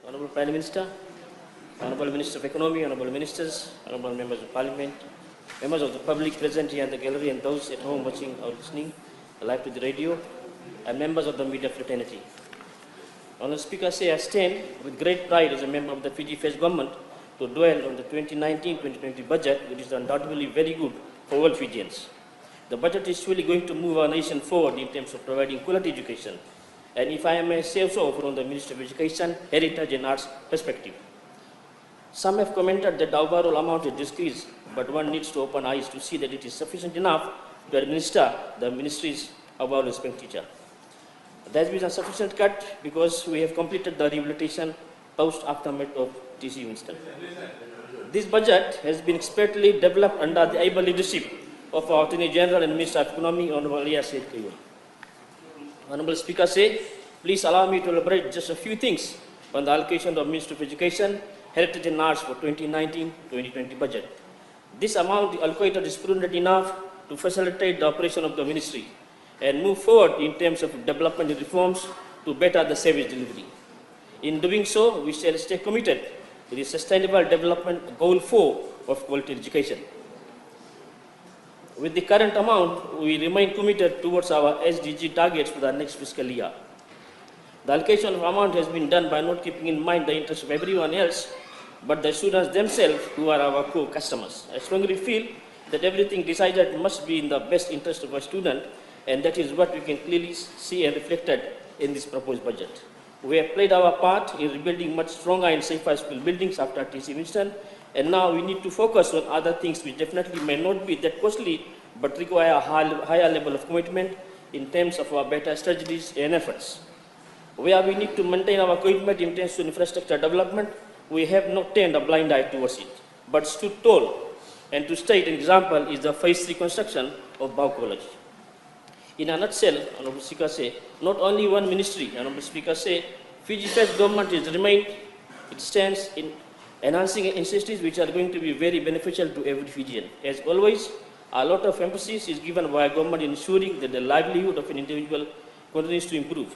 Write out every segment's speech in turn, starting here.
Honorable Prime Minister, Honorable Minister of Economy, Honorable Ministers, Honorable Members of Parliament, members of the public present here in the gallery and those at home watching or listening live to the radio, and members of the media fraternity. Honorable Speaker, I stand with great pride as a member of the Fiji First Government to dwell on the 2019-2020 budget, which is undoubtedly very good for all Fijians. The budget is surely going to move our nation forward in terms of providing quality education, and if I may say so from the Ministry of Education, Heritage and Arts perspective. Some have commented that the overall amount is decreased, but one needs to open eyes to see that it is sufficient enough to administer the Ministry's overall expenditure. There has been a sufficient cut because we have completed the rehabilitation post-aftermath of TC Winston. This budget has been expertly developed under the able leadership of our Attorney General and Minister of Economy, Honorable Elias Said Kayum. Honorable Speaker, please allow me to elaborate just a few things on the allocation of Ministry of Education, Heritage and Arts for 2019-2020 budget. This amount allocated is prudent enough to facilitate the operation of the ministry and move forward in terms of development and reforms to better the service delivery. In doing so, we shall stay committed to the Sustainable Development Goal 4 of quality education. With the current amount, we remain committed towards our SDG targets for the next fiscal year. The allocation of amount has been done by not keeping in mind the interests of everyone else, but the students themselves who are our core customers. I strongly feel that everything decided must be in the best interest of our student, and that is what we can clearly see and reflected in this proposed budget. We have played our part in rebuilding much stronger and safer school buildings after TC Winston, and now we need to focus on other things which definitely may not be that costly, but require a higher level of commitment in terms of our better strategies and efforts. Where we need to maintain our commitment in terms of infrastructure development, we have not turned a blind eye towards it, but stood tall. And to state an example is the Phase 3 construction of Bau College. In a nutshell, Honorable Speaker, not only one ministry, Honorable Speaker, Fiji First Government is remained, it stands in enhancing initiatives which are going to be very beneficial to every Fijian. As always, a lot of emphasis is given by government in ensuring that the livelihood of an individual continues to improve.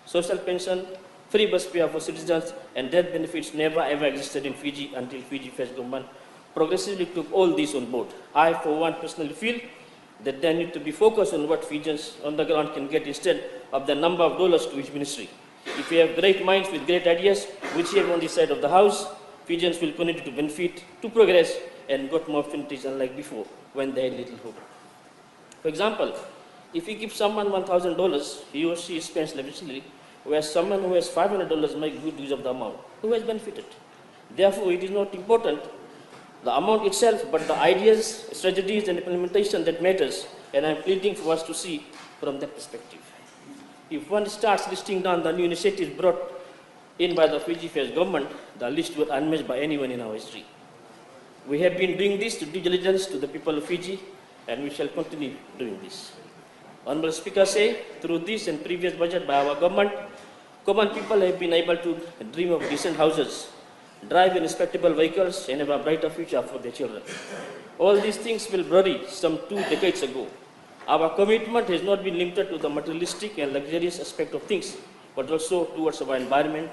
Social pension, free bus fare for citizens, and death benefits never ever existed in Fiji until Fiji First Government progressively took all these on board. I, for one, personally feel that there need to be focused on what Fijians on the ground can get instead of the number of dollars to each ministry. If we have great minds with great ideas, which here on this side of the house, Fijians will continue to benefit, to progress, and got more opportunities unlike before, when they had little hope. For example, if we give someone $1,000, he or she spends lavishly, whereas someone who has $500 makes good use of the amount. Who has benefited? Therefore, it is not important the amount itself, but the ideas, strategies, and implementation that matters, and I am pleading for us to see from that perspective. If one starts listing down the new initiatives brought in by the Fiji First Government, the list was unmatched by anyone in our history. We have been doing this to due diligence to the people of Fiji, and we shall continue doing this. Honorable Speaker, through this and previous budget by our government, common people have been able to dream of decent houses, drive in respectable vehicles, and have a brighter future for their children. All these things will blurry some 2 decades ago. Our commitment has not been limited to the materialistic and luxurious aspect of things, but also towards our environment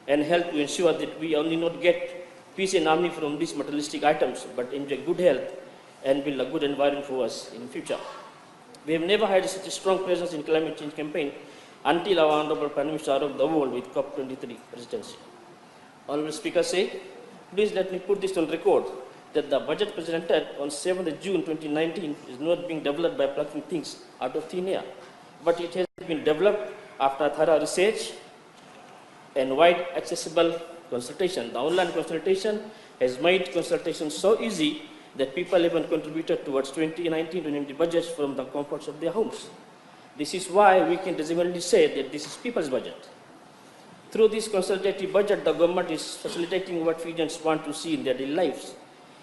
and help to ensure that we only not get peace and harmony from these materialistic items, but enjoy good health and build a good environment for us in the future. We have never had such a strong presence in climate change campaign until our Honorable Prime Minister of the world with COP23 presidency. Honorable Speaker, please let me put this on record that the budget presented on 7th June 2019 is not being developed by plucking things out of thin air, but it has been developed after thorough research and wide accessible consultation. The online consultation has made consultation so easy that people even contributed towards 2019-2020 budgets from the comforts of their homes. This is why we can reasonably say that this is people's budget. Through this consultative budget, the government is facilitating what Fijians want to see in their daily lives.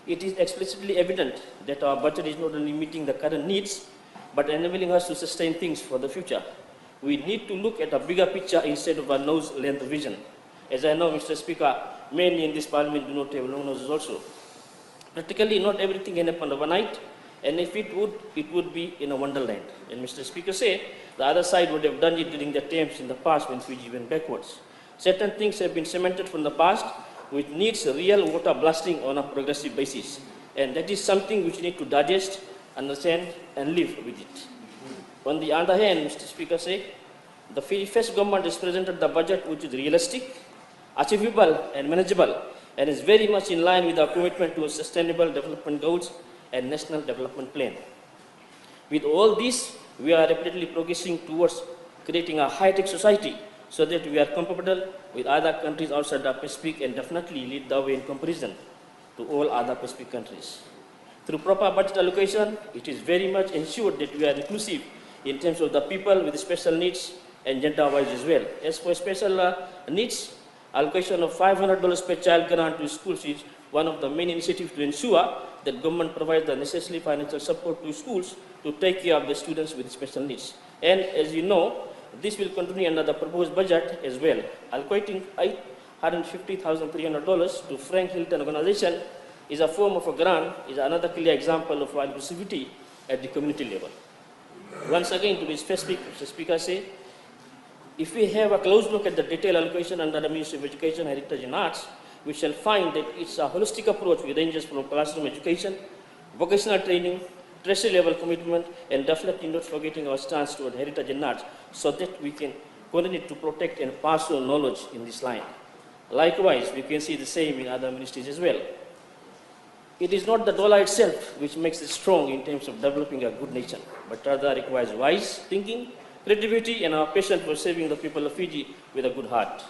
It is explicitly evident that our budget is not only meeting the current needs, but enabling us to sustain things for the future. We need to look at a bigger picture instead of a nose-length vision. As I know, Mr. Speaker, many in this parliament do not have long noses also. Practically, not everything can happen overnight, and if it would be in a wonderland. And Mr. Speaker, the other side would have done it during the times in the past when Fiji went backwards. Certain things have been cemented from the past, which needs real water blasting on a progressive basis. And that is something which we need to digest, understand, and live with it. On the other hand, Mr. Speaker, the first government has presented the budget which is realistic, achievable, and manageable, and is very much in line with our commitment to sustainable development goals and national development plan. With all this, we are rapidly progressing towards creating a high-tech society so that we are compatible with other countries outside the Pacific and definitely lead the way in comparison to all other Pacific countries. Through proper budget allocation, it is very much ensured that we are inclusive in terms of the people with special needs and gender-wise as well. As for special needs, allocation of $500 per child grant to schools is one of the main initiatives to ensure that government provides the necessary financial support to schools to take care of the students with special needs. And as you know, this will continue under the proposed budget as well. Allocating $850,300 to Frank Hilton Organization is a form of a grant, is another clear example of our inclusivity at the community level. Once again, to be specific, Mr. Speaker, if we have a close look at the detailed allocation under the Ministry of Education, Heritage and Arts, we shall find that it's a holistic approach which ranges from classroom education, vocational training, tertiary level commitment, and definitely not forgetting our stance toward heritage and arts so that we can continue to protect and pass on knowledge in this line. Likewise, we can see the same in other ministries as well. It is not the dollar itself which makes it strong in terms of developing a good nation, but rather requires wise thinking, creativity, and our passion for serving the people of Fiji with a good heart.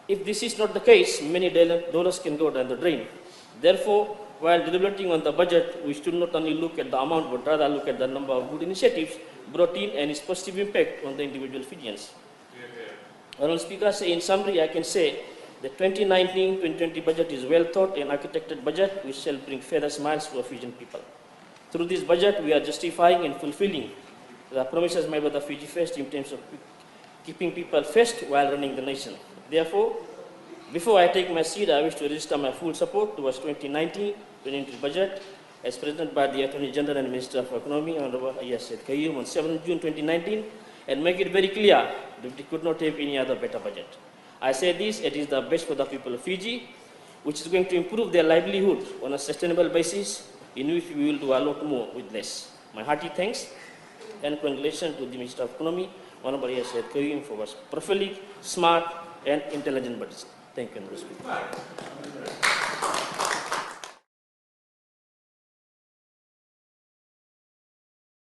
If this is not the case, many dollars can go down the drain. Therefore, while deliberating on the budget, we should not only look at the amount, but rather look at the number of good initiatives brought in and its positive impact on the individual Fijians. Honourable Speaker, in summary, I can say the 2019-2020 budget is well thought and architected budget which shall bring further smiles to our Fijian people. Through this budget, we are justifying and fulfilling the promises made by the Fiji First in terms of keeping people first while running the nation. Therefore, before I take my seat, I wish to register my full support towards 2019-2020 budget as presented by the Attorney General and Minister of Economy, Honorable Ayaz Syed Qayyum, on 7 June 2019, and make it very clear that we could not have any other better budget. I say this, it is the best for the people of Fiji, which is going to improve their livelihood on a sustainable basis, in which we will do a lot more with less. My hearty thanks and congratulations to the Minister of Economy, Honorable Ayaz Syed Qayyum, for his prolific, smart, and intelligent budget. Thank you, Mr. Speaker.